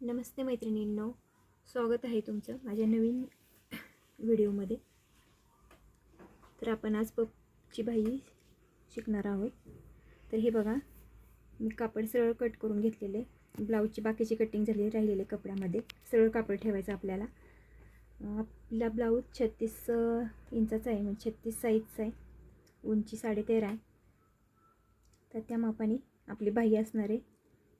नमस्ते मैत्रिणींनो, स्वागत आहे तुमचं माझ्या नवीन व्हिडिओमध्ये. तर आपण आज पपची भाजी शिकणार आहोत. तर हे बघा, मी कापड सरळ कट करून घेतलेले. ब्लाऊजची बाकीची कटिंग झाली राहिलेले कपड्यामध्ये सरळ कापड ठेवायचं आपल्याला. आपला ब्लाऊज 36 इंचाचा आहे, म्हणजे 36 साईजचा आहे. उंची 13.5 आहे. तर त्या मापाने आपली बाही असणार आहे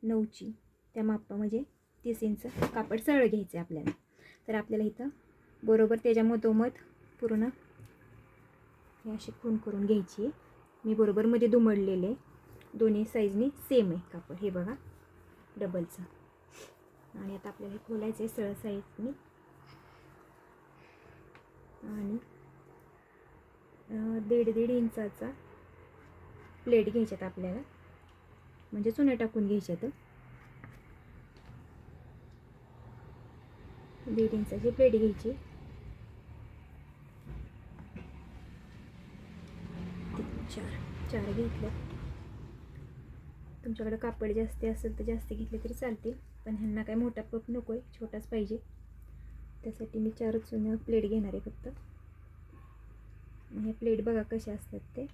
9ची. त्या मापा म्हणजे 30 इंच कापड सरळ घ्यायचं आहे आपल्याला. तर आपल्याला इथं बरोबर त्याच्या मधोमध पूर्ण हे अशी खूण करून घ्यायची आहे. मी बरोबर मध्ये दुमडलेले, दोन्ही साईजनी सेम आहे कापड. हे बघा डबलचं. आणि आता आपल्याला हे खोलायचं आहे सरळ साईजनी. आणि 1.5 इंचाचा प्लेट घ्यायच्यात आपल्याला, म्हणजे चुने टाकून घ्यायच्यात. 1.5 इंचाची प्लेट घ्यायची. चार घेतलं. तुमच्याकडे कापड जास्त असेल तर जास्त घेतले तरी चालतील, पण ह्यांना काय मोठा पप नको आहे, छोटाच पाहिजे. त्यासाठी मी 4 चुने प्लेट घेणार आहे फक्त. हे प्लेट बघा कसे असतात ते.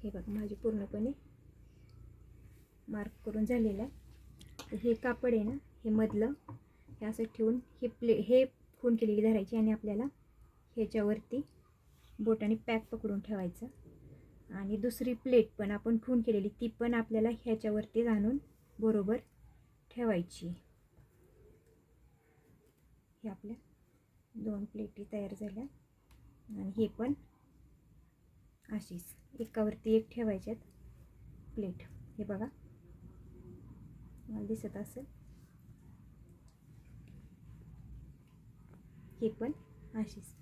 हे बघा माझी पूर्णपणे मार्क करून झालेलं आहे. हे कापड आहे ना, हे मधलं हे असं ठेवून हे खूण केलेली धरायची आणि आपल्याला ह्याच्यावरती बोटाने पॅक पकडून ठेवायचं. आणि दुसरी प्लेट पण आपण खूण केलेली ती पण आपल्याला ह्याच्यावरती घालून बरोबर ठेवायची. हे आपल्या 2 प्लेटी तयार झाल्या. आणि हे पण अशीच एकावरती एक ठेवायच्यात प्लेट. हे बघा मला दिसत असेल. हे पण अशीच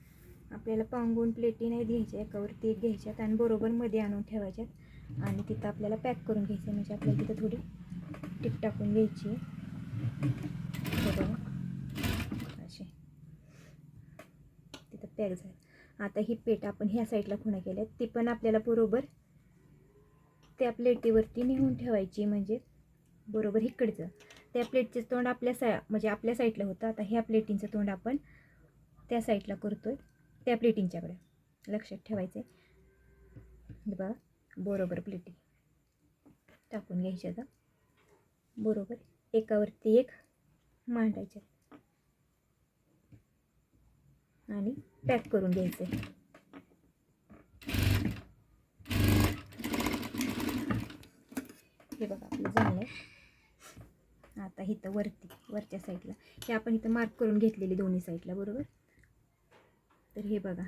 आपल्याला पांगून प्लेटी नाही घ्यायच्या, एकावरती एक घ्यायच्यात आणि बरोबर मध्ये आणून ठेवायच्यात. आणि तिथं आपल्याला पॅक करून घ्यायचं, म्हणजे आपल्याला तिथं थोडी टिप टाकून घ्यायची. बरोबर असे तिथं पॅक झालं. आता ही पेट आपण ह्या साईडला खुणा केल्या, ती पण आपल्याला बरोबर त्या प्लेटीवरती नेऊन ठेवायची, म्हणजे बरोबर इकडचं त्या प्लेटचं तोंड म्हणजे आपल्या साईडला होतं. आता ह्या प्लेटींचं तोंड आपण त्या साईडला करतोय, त्या प्लेटींच्याकडे लक्षात ठेवायचं आहे. बघा बरोबर प्लेटी टाकून घ्यायच्या. आता बरोबर एकावरती एक मांडायच्या आणि पॅक करून घ्यायचं. हे बघा आपलं झालं. आता इथं वरच्या साईडला हे आपण इथं मार्क करून घेतलेली दोन्ही साईडला बरोबर. तर हे बघा,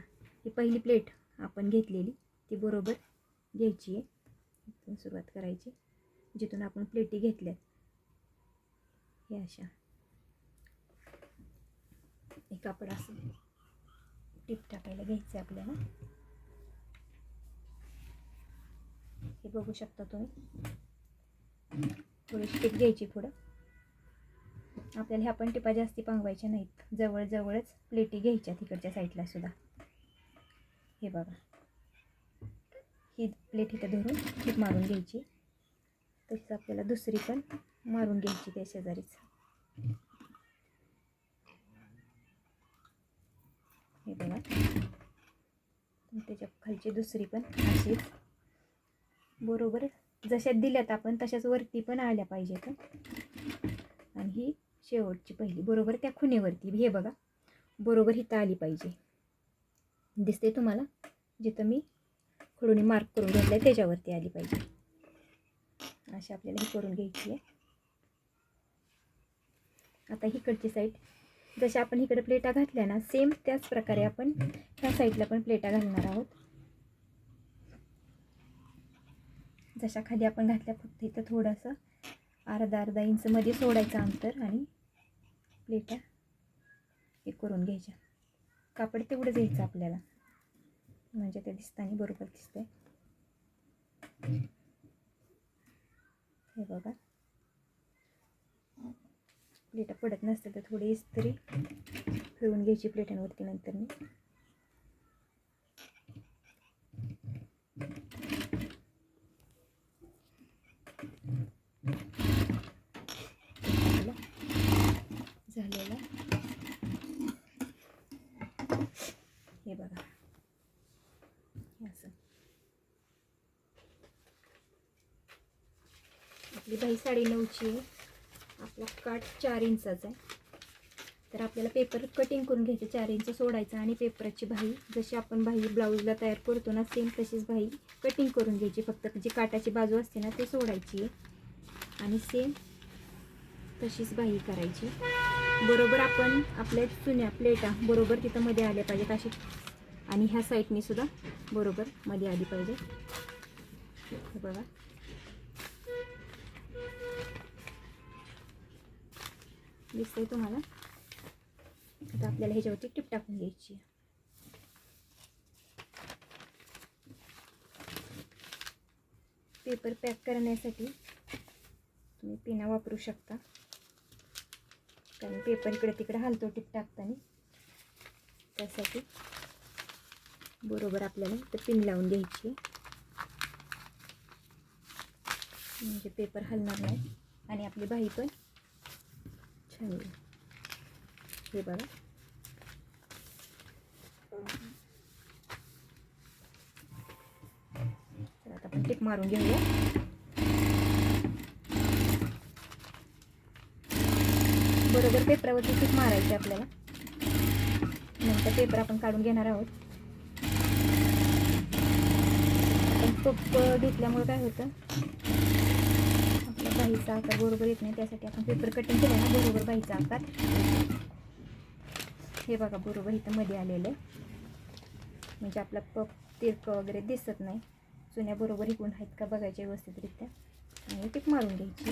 ही पहिली प्लेट आपण घेतलेली ती बरोबर घ्यायची आहे. इथून सुरुवात करायची, जिथून आपण प्लेटी घेतल्यात हे अशा. एक कापड असं टिप टाकायला घ्यायचं आपल्याला. हे बघू शकता तुम्ही. थोडी टिप घ्यायची पुढं. आपल्याला ह्या पण टिपा जास्ती पांगवायच्या नाहीत, जवळच प्लेटी घ्यायच्या तिकडच्या साईडला सुद्धा. हे बघा ही प्लेट इथं धरून टिप मारून घ्यायची. तशीच आपल्याला दुसरी पण मारून घ्यायची त्या शेजारीच. हे बघा त्याच्या खालची दुसरी पण अशीच बरोबर जशा दिल्यात आपण तशाच वरती पण आल्या पाहिजेत. आणि ही शेवटची पहिली बरोबर त्या खुणेवरती हे बघा बरोबर इथं आली पाहिजे. दिसते तुम्हाला, जिथं मी खडूने मार्क करून घेतलंय त्याच्यावरती आली पाहिजे. अशी आपल्याला ही करून घ्यायची आहे. आता इकडची साईड जशा आपण इकडे प्लेटा घातल्या ना, सेम त्याच प्रकारे आपण ह्या साईडला पण प्लेटा घालणार आहोत. जशा खाली आपण घातल्या, फक्त इथं थोडंसं अर्धा इंच मध्ये सोडायचं अंतर आणि प्लेटा हे करून घ्यायच्या. कापड तेवढंच घ्यायचं आपल्याला, म्हणजे ते दिसताना बरोबर दिसतंय. हे बघा प्लेटा पडत नसतील तर थोडी इस्त्री फिरवून घ्यायची प्लेटांवरती नंतर. आपली बाही 9.5ची आहे, आपला काठ 4 इंचाचा आहे. तर आपल्याला पेपर कटिंग करून घ्यायचे, 4 इंच सोडायचं आणि पेपराची बाही जशी आपण बाही ब्लाऊजला तयार करतो ना सेम तशीच बाही कटिंग करून घ्यायची. फक्त जी काटाची बाजू असते ना ते सोडायची आहे आणि सेम तशीच बाही करायची. बरोबर आपण आपल्या चुन्या प्लेटा बरोबर तिथं मध्ये आल्या पाहिजेत अशी, आणि ह्या साईडने सुद्धा बरोबर मध्ये आली पाहिजे. हे बघा दिसतंय तुम्हाला. आता आपल्याला ह्याच्यावरती टिप टाकून घ्यायची. पेपर पॅक करण्यासाठी तुम्ही पिना वापरू शकता, कारण पेपर इकडे तिकडे हलतो टिप टाकताना. त्यासाठी बरोबर आपल्याला इथं पिन लावून घ्यायची, म्हणजे पेपर हलणार नाही आणि आपली बाही पण छान येईल. हे बघा तर आता आपण टिप मारून घेऊया. बरोबर पेपरावरती टिप मारायची आपल्याला. नंतर पेपर आपण काढून घेणार आहोत. पण पप घेतल्यामुळे काय होतं, आपल्या बाहीचा आकार बरोबर येत नाही. त्यासाठी आपण पेपर कटिंग केलं ना बरोबर बाहीचा आकार. हे बघा बरोबर इथं मध्ये आलेलं आहे, म्हणजे आपला पप तिरकं वगैरे दिसत नाही. चुन्या बरोबर इकडून आहेत का बघायच्या व्यवस्थितरित्या आणि टिप मारून घ्यायची.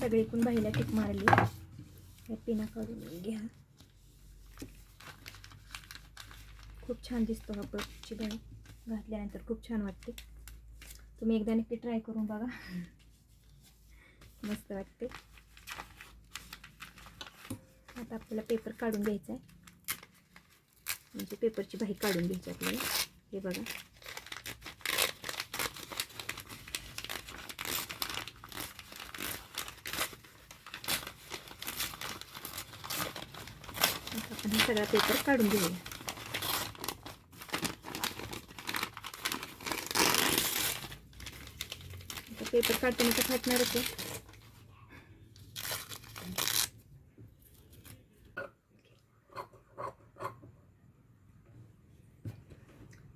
सगळीकडून बाहीला टिप मारली. हे पिना काढून घ्या. खूप छान दिसतो हा पपची बाही, घातल्यानंतर खूप छान वाटते. तुम्ही एकदा नक्की ट्राय करून बघा, मस्त वाटते. आता आपल्याला पेपर काढून घ्यायचा आहे, म्हणजे पेपरची बाही काढून घ्यायची आपल्याला. हे बघा आपण सगळा पेपर काढून घेऊया. पेपर काढताना तर फाटणारच आहे.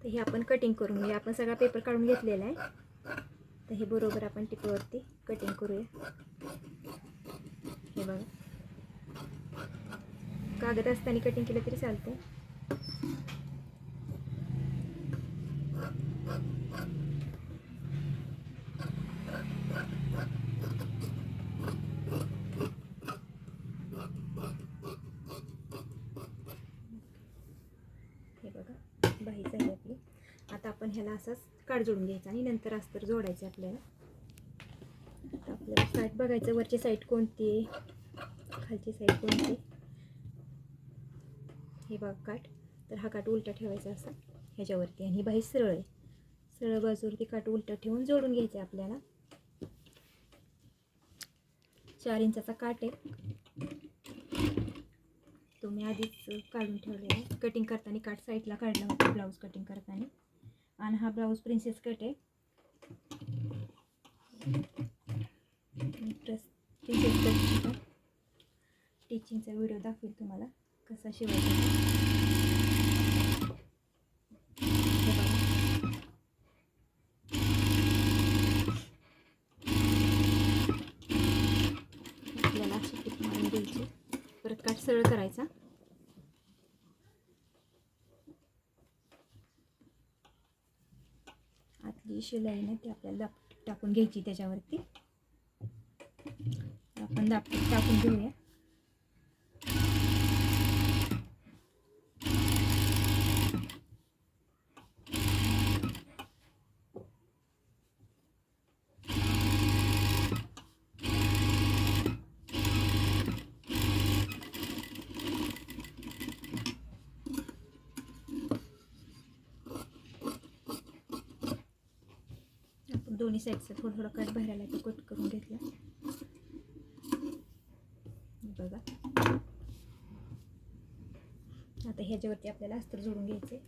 तर हे आपण कटिंग करून घेऊया. आपण सगळा पेपर काढून घेतलेला आहे, तर हे बरोबर आपण टिपवरती कटिंग करूया. हे बघा कागद असताना कटिंग केलं तरी चालतं. हे बघा बाही झाली आपली. आता आपण ह्याला असंच काड जोडून घ्यायचं आणि नंतर अस्तर जोडायचं आपल्याला. आता आपल्याला साईड बघायचं, वरची साईड कोणती आहे, खालची साईड कोणती. हे बघा काठ, तर हा काठ उलटा ठेवायचा असा ह्याच्यावरती, आणि ही बाही सरळ आहे. सरळ बाजूवरती काठ उलटा ठेवून जोडून घ्यायचं आपल्याला. 4 इंचाचा काठ आहे, तो मी आधीच काढून ठेवलेला आहे. कटिंग करताना काठ साईडला काढला होता ब्लाऊज कटिंग करताना. आणि हा ब्लाऊज प्रिन्सेस कट आहे. प्रिन्सेस कटचा टिचिंगचा व्हिडिओ दाखवेल तुम्हाला कसा शिवायचा. आपल्याला अशी टिप मारून द्यायची, परत काठ सरळ करायचा. आतली शिलाई ना ती आपल्याला टाकून घ्यायची त्याच्यावरती. आपण दाबटीप टाकून घेऊया. दोन्ही साईडचा थोडं थोडं कट भरायला तो कट करून घेतला बघा. आता ह्याच्यावरती आपल्याला अस्तर जोडून घ्यायचे.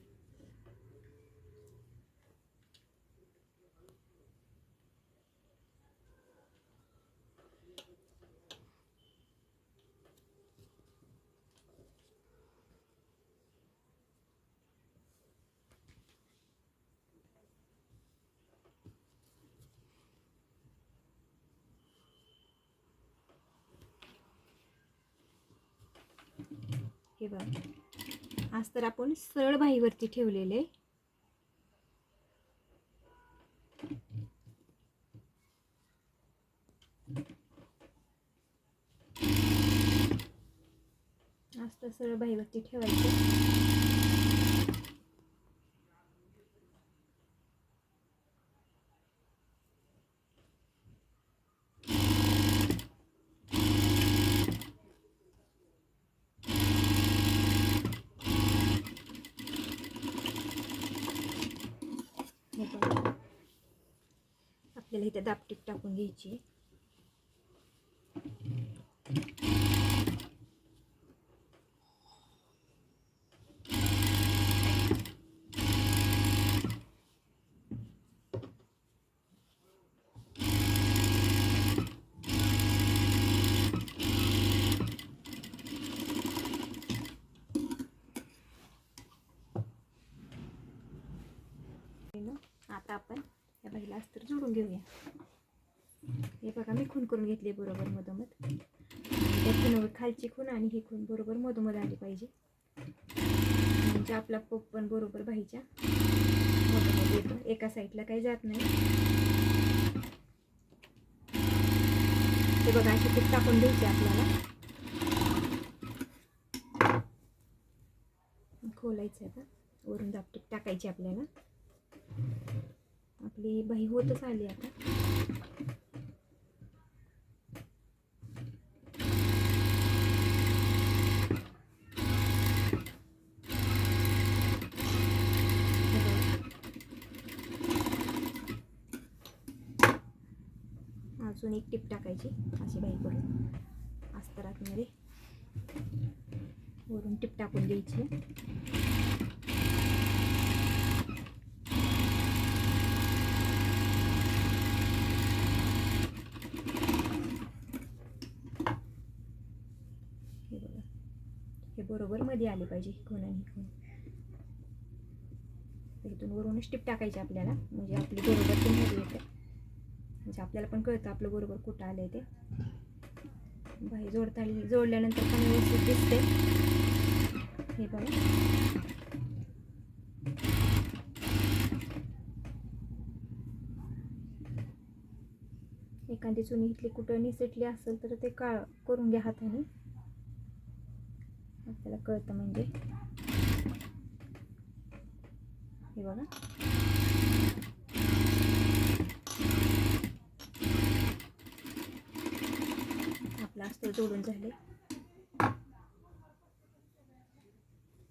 हे बघा, आज तर आपण सरळ बाहीवरती ठेवलेले. आज तर सरळ बाहीवरती ठेवायचं. आपल्याला इथे दापटीप टाकून घ्यायची. आता आपण या बाईला अस्तर जोडून घेऊया. हे बघा, मी खून करून घेतली बरोबर मधोमध. त्या खुणावर खालची खूण आणि ही खूण बरोबर मधोमध आली पाहिजे, म्हणजे आपला पप पण बरोबर बाईच्या मधोमध येतो, एका साईडला काही जात नाही. हे बघा, अशी टीप टाकून द्यायची आपल्याला. खोलायचं आता, वरून दापटीप टाकायची आपल्याला. आपली बाही होतच आली आता. अजून एक टिप टाकायची अशी बाही करून अस्तरातमध्ये, वरून टिप टाकून द्यायची. हे बरोबर मध्ये आले पाहिजे खूण आणि खूण. इथून वरून टिप टाकायची आपल्याला, म्हणजे आपली बरोबर ते मध्ये येते, म्हणजे आपल्याला पण कळतं आपलं बरोबर कुठं आलंय ते. बाही जोडल्यानंतर पण व्यवस्थित दिसते. हे बघा, एखादी चुनी इथली कुठं निसटली असेल तर ते करून घ्या हाताने, आपल्याला कळतं. म्हणजे हे बघा, आपलं अस्तर जोडून झाले.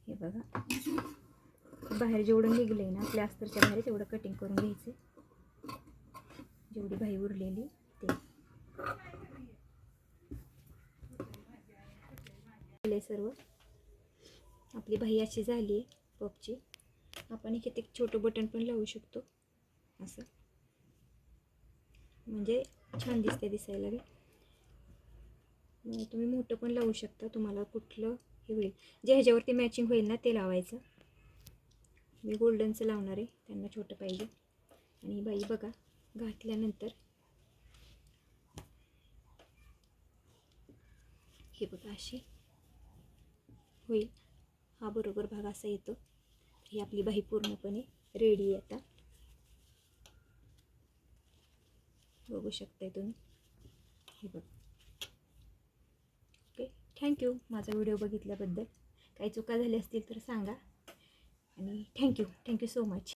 हे बघा, बाहेर जेवढं निघलंय ना आपल्या अस्तरच्या बाहेर तेवढं कटिंग करून घ्यायचं, जेवढी बाही उरलेली ते सर्व. आपली बाही अशी झाली आहे पपची. आपण इथे एक छोटं बटन पण लावू शकतो असं, म्हणजे छान दिसते दिसायला बी. तुम्ही मोठं पण लावू शकता, तुम्हाला कुठलं हे होईल, जे ह्याच्यावरती मॅचिंग होईल ना ते लावायचं. मी गोल्डनचं लावणार आहे, त्यांना छोटं पाहिजे. आणि बाई बघा, घातल्यानंतर हे बघा अशी होईल. हा बरोबर भाग असा येतो. ही आपली बाही पूर्णपणे रेडी आहे आता, बघू शकताय तुम्ही. हे बघा. ओके, थँक्यू माझा व्हिडिओ बघितल्याबद्दल. काही चुका झाल्या असतील तर सांगा, आणि थँक्यू सो मच.